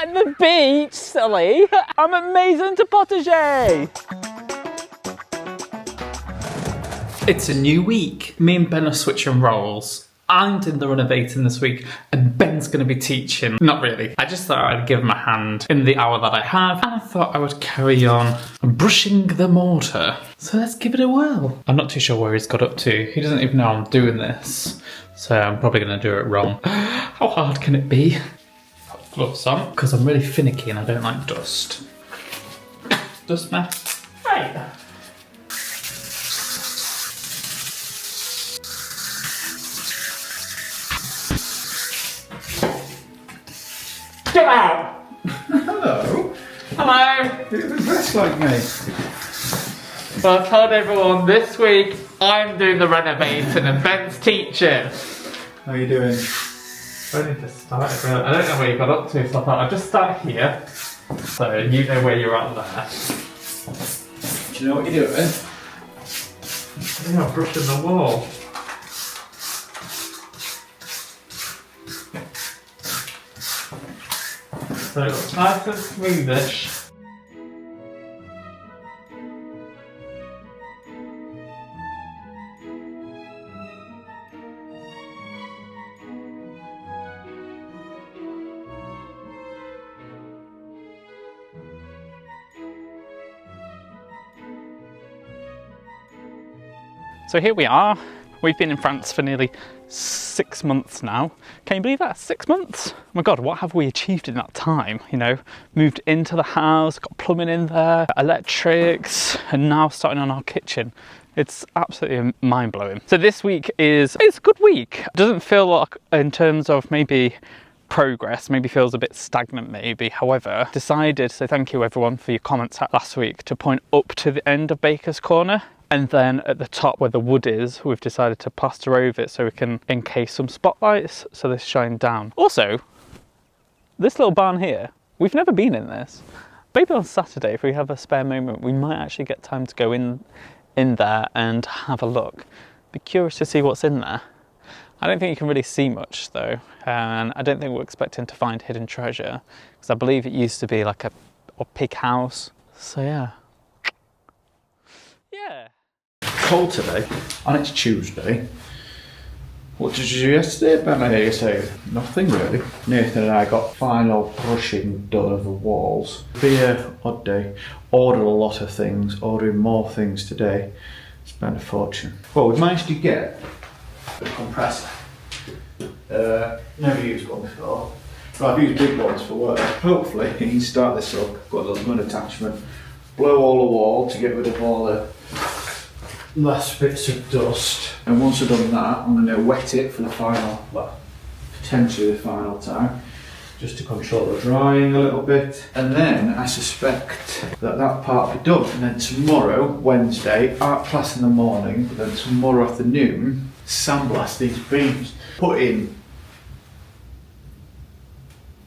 at the beach, silly. I'm at Maison de Potager. It's a new week. Me and Ben are switching roles. I'm doing the renovating this week and Ben's going to be teaching. Not really. I just thought I'd give him a hand in the hour that I have, and I thought I would carry on brushing the mortar. So let's give it a whirl. I'm not too sure where he's got up to. He doesn't even know I'm doing this. So I'm probably going to do it wrong. How hard can it be? Put gloves on because I'm really finicky and I don't like dust. Dust mask. Right. Get out! Hello. Hello! You're dressed like me. So I told everyone this week I'm doing the renovating and Ben's teaching. How are you doing? I need to start it. I don't know where you got up to, so I thought I'd just start here. So you know where you're at there. Do you know what you're doing? I think I'm brushing the wall. So it looks nice and smoothish. So here we are. We've been in France for nearly 6 months now. Can you believe that? 6 months? Oh my God, what have we achieved in that time? You know, moved into the house, got plumbing in there, electrics, and now starting on our kitchen. It's absolutely mind-blowing. So this week it's a good week. It doesn't feel like, in terms of maybe progress, maybe feels a bit stagnant maybe. However, decided, so thank you everyone for your comments last week, to point up to the end of Baker's Corner. And then at the top where the wood is, we've decided to plaster over it so we can encase some spotlights so they shine down. Also, this little barn here, we've never been in this. Maybe on Saturday, if we have a spare moment, we might actually get time to go in there and have a look. Be curious to see what's in there. I don't think you can really see much though, and I don't think we're expecting to find hidden treasure, because I believe it used to be like a pig house. So yeah. Yeah. Cold today, and it's Tuesday. What did you do yesterday, Ben? I hear you say nothing really. Nathan and I got final brushing done of the walls. Be an odd day. Ordered a lot of things, ordering more things today. Spent a fortune. Well, we've managed to get a compressor. Never used one before. Well, I've used big ones for work. Hopefully, you can start this up. Got a little gun attachment. Blow all the wall to get rid of all the last bits of dust. And once I've done that, I'm going to wet it for the final, well, potentially the final time, just to control the drying a little bit. And then I suspect that part will be done. And then tomorrow, Wednesday, art class in the morning, but then tomorrow afternoon, sandblast these beams. Put in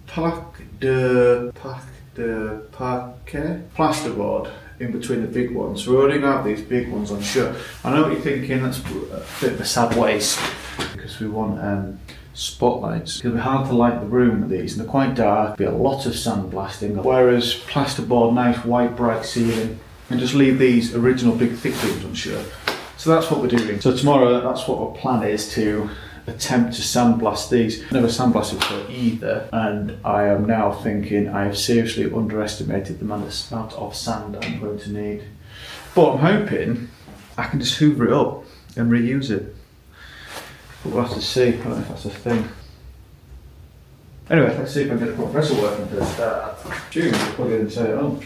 plasterboard in between the big ones. We're rolling out these big ones, I'm sure. I know what you're thinking, that's a bit of a sad waste, because we want spotlights. It'll be hard to light the room with these, and they're quite dark. There'll be a lot of sandblasting, whereas plasterboard, nice white bright ceiling, and just leave these original big thick beams, I'm sure. So that's what we're doing. So tomorrow, that's what our plan is, to attempt to sandblast these. I've never sandblasted before either, and I am now thinking I have seriously underestimated the amount of sand I'm going to need. But I'm hoping I can just hoover it up and reuse it. But we'll have to see. I don't know if that's a thing. Anyway, let's see if I can get the compressor working for this start. June, we'll plug it in and set it on.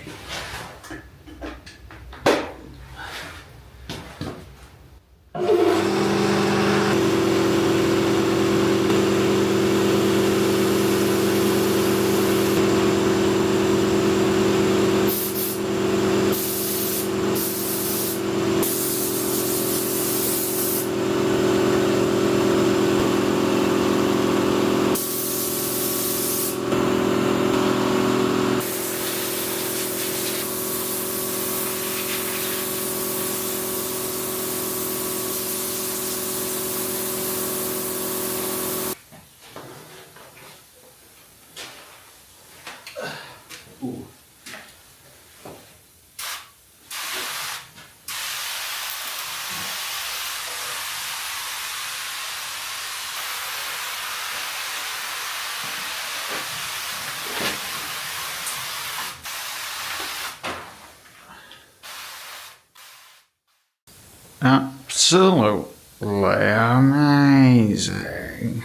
Absolutely amazing.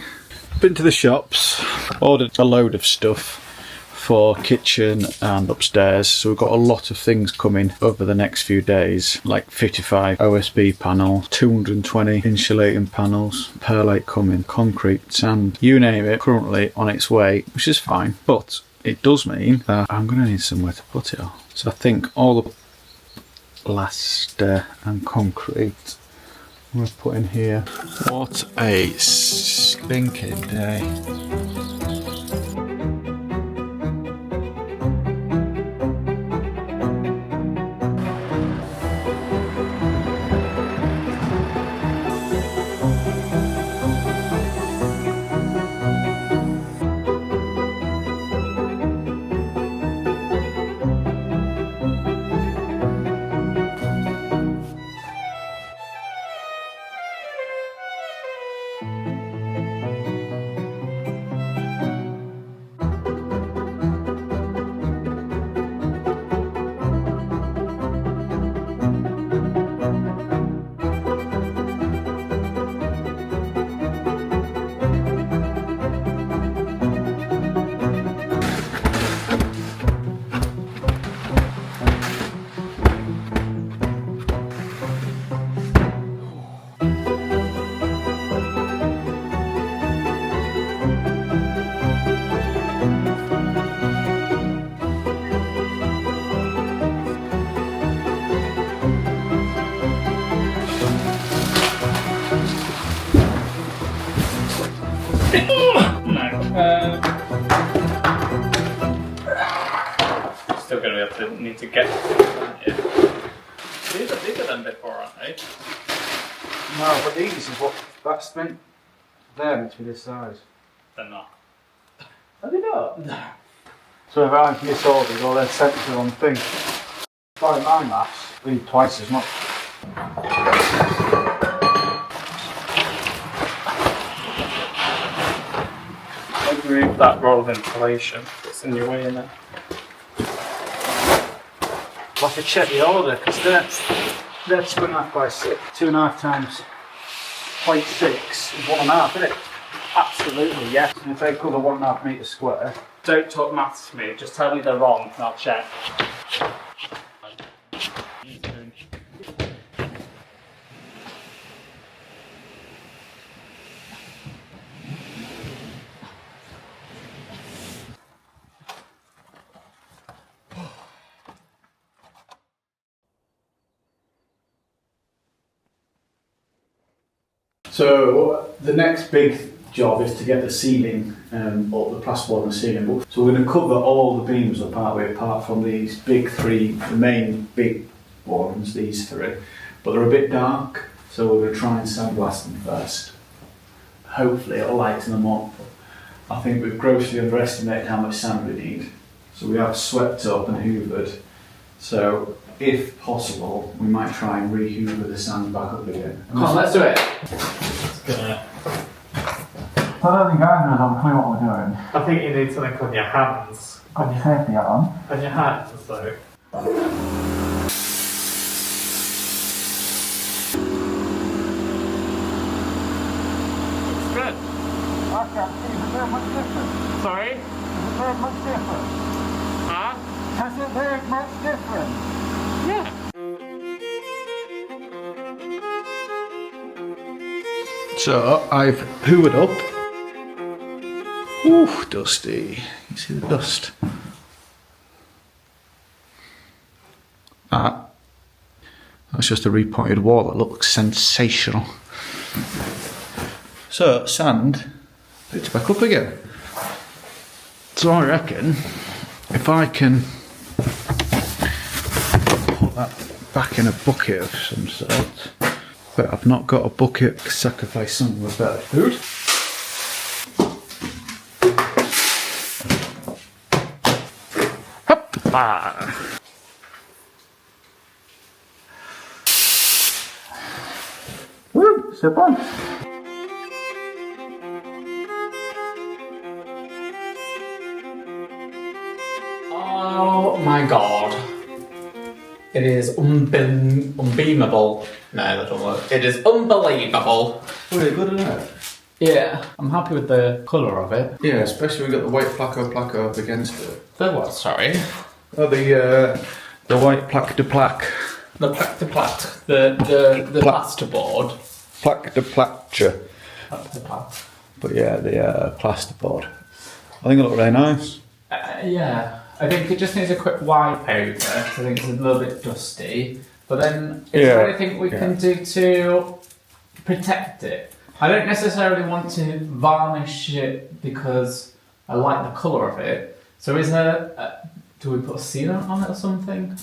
Been to the shops, ordered a load of stuff for kitchen and upstairs, so we've got a lot of things coming over the next few days, like 55 OSB panels, 220 insulating panels, perlite coming, concrete, sand, you name it, currently on its way, which is fine, but it does mean that I'm going to need somewhere to put it all. So I think all the plaster and concrete I'm going to put in here. What a stinking day. Still going to be able to need to get here. These are bigger than before, aren't they? No, but these is what that's meant. They're meant to be this size. They're not. Are they not? No. So if I've misordered or they're sent to the wrong thing. By my maths, we need twice as much. Remove that roll of insulation that's in your way in there. I'll have to check the order because they're 2.5 by 6. 2.5 times 0.6 is 1.5, isn't it? Absolutely, yes. And if they cover 1.5 metres square. Don't talk maths to me, just tell me they're wrong and I'll check. So the next big job is to get the ceiling or the plasterboard on the ceiling. So we're going to cover all the beams apart from these big three, the main big ones, these three. But they're a bit dark, so we're going to try and sandblast them first. Hopefully it'll lighten them up. I think we've grossly underestimated how much sand we need. So we have swept up and hoovered. So if possible, we might try and re-hoover the sand back up again. Come on, let's do it. I don't think either of them have a clue what we're doing. I think you need something on your hands. Got your safety hat on. On your hands, so. It's good. I can't see. Is it very much different? Sorry? Is it very much different? Huh? Has it very much different? Yeah. So I've hoovered up. Ooh, dusty. You see the dust? That's just a repointed wall that looks sensational. So sand picked back up again. So I reckon if I can put that back in a bucket of some sort, but I've not got a bucket, sacrifice some with better food. Ah. Woo, step on. Oh my god. It is unbeamable. No, that don't work. It is unbelievable. Really good, isn't it? Yeah, I'm happy with the colour of it. Yeah, especially when we got the white placo up against it. The what, sorry? Oh, the white plaque de plaque. The plaque de plaque. The plasterboard. Plaque de plaque. Plaque de plaque. But yeah, the plasterboard. I think it looked really nice. Yeah, I think it just needs a quick wipe over. I think it's a little bit dusty. But then, is there anything we can do to protect it? I don't necessarily want to varnish it because I like the colour of it. So is there... do we put a sealant on it or something?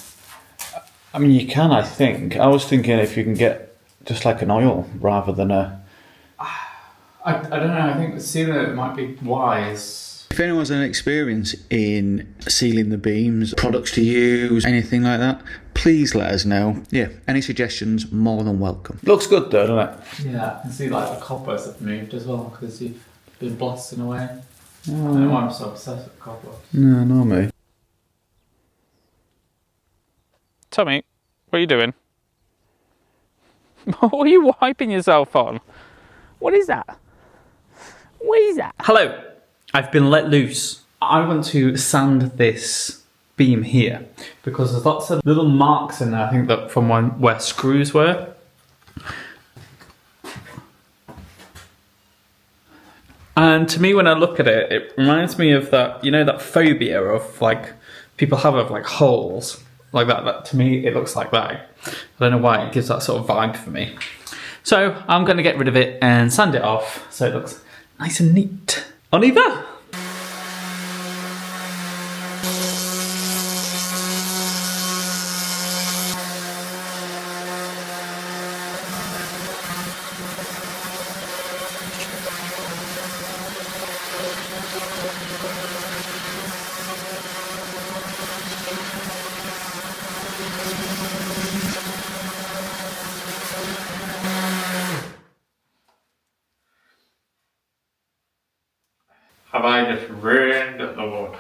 I mean, you can, I think. I was thinking if you can get just like an oil rather than a... I don't know, I think the sealant might be wise. If anyone has any experience in sealing the beams, products to use, anything like that, please let us know. Yeah, any suggestions, more than welcome. Looks good though, doesn't it? Yeah, I can see like the coppers have moved as well because you've been blasting away. I don't know why I'm so obsessed with copper. No, me. Tommy, what are you doing? What are you wiping yourself on? What is that? What is that? Hello, I've been let loose. I want to sand this beam here because there's lots of little marks in there, I think that from where screws were. And to me, when I look at it, it reminds me of that, you know, that phobia of like, people have of like holes. Like that, to me, it looks like that. I don't know why, it gives that sort of vibe for me. So I'm going to get rid of it and sand it off so it looks nice and neat. On either. Have I just ruined the wood?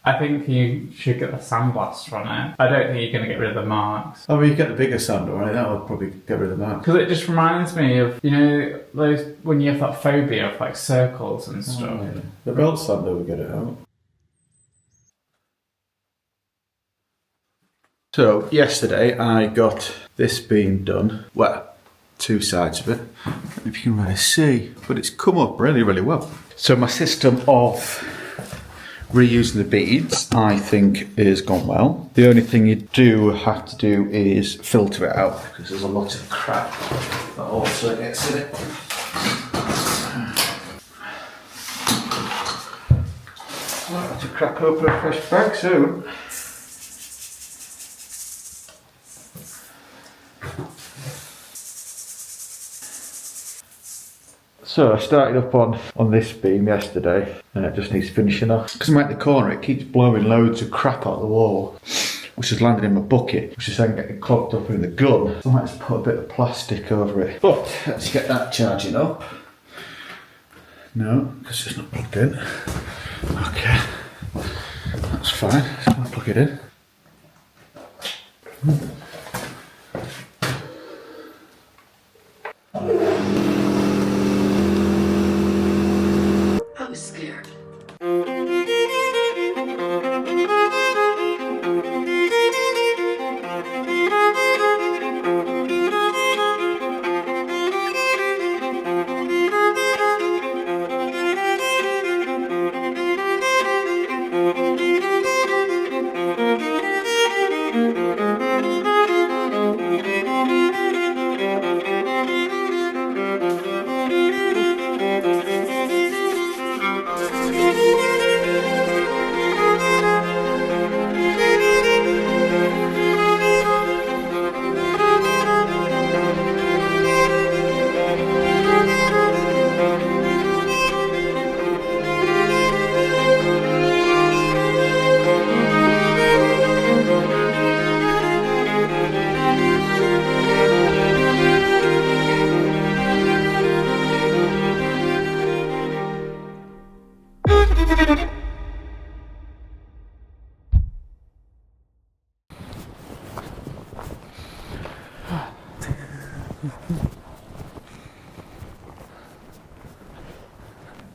I think you should get the sandblaster on it. I don't think you're going to get rid of the marks. Oh, well, you get the bigger sander, right? That would probably get rid of that. Because it just reminds me of, you know, those when you have that phobia of like circles and stuff. Oh, yeah. The belt sander will get it out. So, yesterday I got this beam done. Well, two sides of it. I don't know if you can really see, but it's come up really, really well. So my system of reusing the beads, I think, has gone well. The only thing you do have to do is filter it out because there's a lot of crap that also gets in it. I'll have to crack open a fresh bag soon. So I started up on this beam yesterday and it just needs finishing off. Because I'm at the corner, it keeps blowing loads of crap out the wall, which is landing in my bucket, which is then getting clogged up in the gun. So I might just put a bit of plastic over it. But let's get that charging up. No, because it's not plugged in. Okay, that's fine. Just gonna plug it in. I was scared.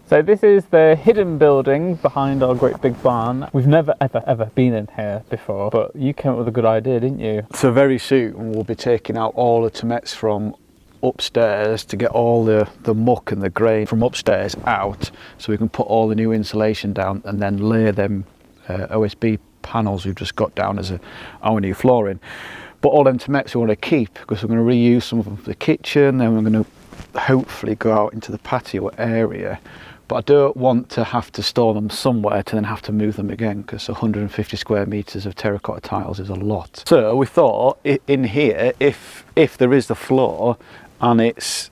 So this is the hidden building behind our great big barn. We've never ever been in here before, but you came up with a good idea, didn't you? So very soon we'll be taking out all the tomatoes from upstairs to get all the muck and the grain from upstairs out, so we can put all the new insulation down and then lay them OSB panels we've just got down as our new flooring. But all them tomatoes we want to keep because we're going to reuse some of them for the kitchen, then we're going to hopefully go out into the patio area. But I don't want to have to store them somewhere to then have to move them again, because 150 square metres of terracotta tiles is a lot. So we thought in here, if there is the floor and it's,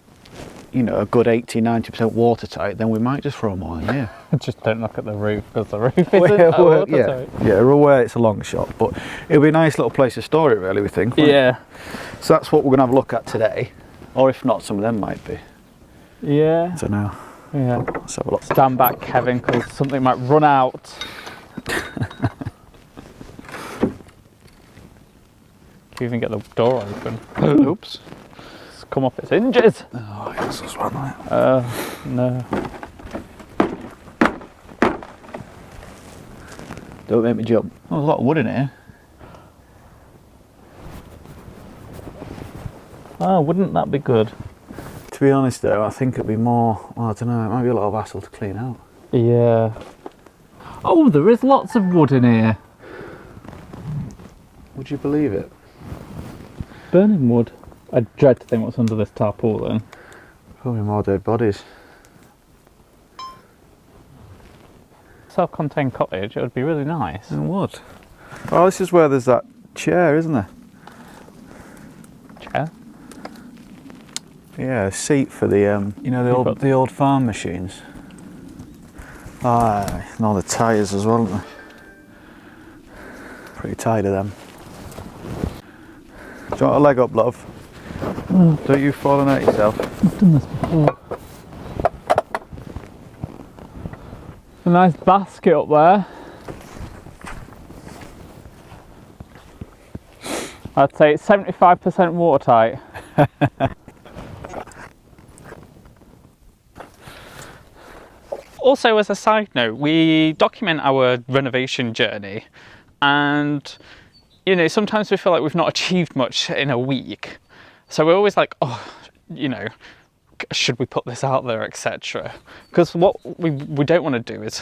you know, a good 80-90% watertight, then we might just throw them all in here. Just don't look at the roof, because the roof isn't watertight. Yeah, we're aware it's a long shot, but it'll be a nice little place to store it, really, we think. Yeah. So that's what we're going to have a look at today. Or if not, some of them might be. Yeah. I don't know. Yeah. Let's have a look. Stand back, Kevin, because something might run out. Can you even get the door open? Oops. It's come off its hinges. Oh, yes, that's one, right? No. Don't make me jump. Oh, there's a lot of wood in here. Oh, wouldn't that be good? To be honest though, I think it'd be more, well, I don't know, it might be a lot of hassle to clean out. Yeah. Oh, there is lots of wood in here. Would you believe it? Burning wood. I dread to think what's under this tarpaulin. Probably more dead bodies. Self-contained cottage, it would be really nice. It would. Oh, this is where there's that chair, isn't there? Chair? Yeah, a seat for the, you know, the old farm machines. Ah, and all the tyres as well, aren't they? Pretty tired of them. Do you want a leg up, love? Oh. Don't you fall and hurt yourself? I've done this before. A nice basket up there. I'd say it's 75% watertight. Also, as a side note, we document our renovation journey, and you know, sometimes we feel like we've not achieved much in a week, so we're always like, oh, you know, should we put this out there, etc. Because what we don't want to do is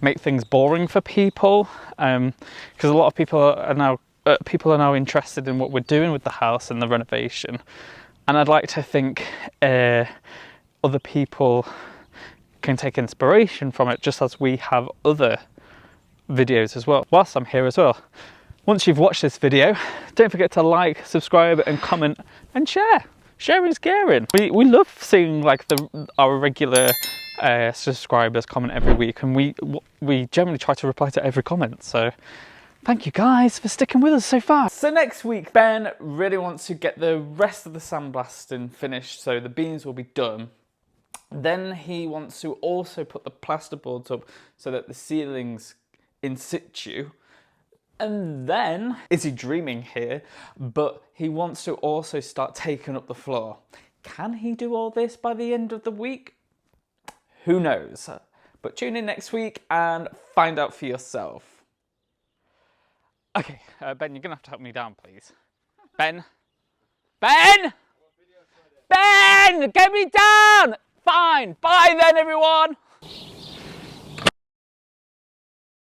make things boring for people, because a lot of people are now interested in what we're doing with the house and the renovation, and I'd like to think other people can take inspiration from it, just as we have other videos as well, whilst I'm here as well. Once you've watched this video, don't forget to like, subscribe and comment and share. Sharing is caring. We love seeing like our regular subscribers comment every week, and we generally try to reply to every comment, so thank you guys for sticking with us so far. So next week, Ben really wants to get the rest of the sandblasting finished, so the beams will be done. Then he wants to also put the plasterboards up so that the ceiling's in situ. And then, is he dreaming here? But he wants to also start taking up the floor. Can he do all this by the end of the week? Who knows? But tune in next week and find out for yourself. Okay, Ben, you're gonna have to help me down, please. Ben? Ben! Ben! Get me down! Fine. Bye then, everyone.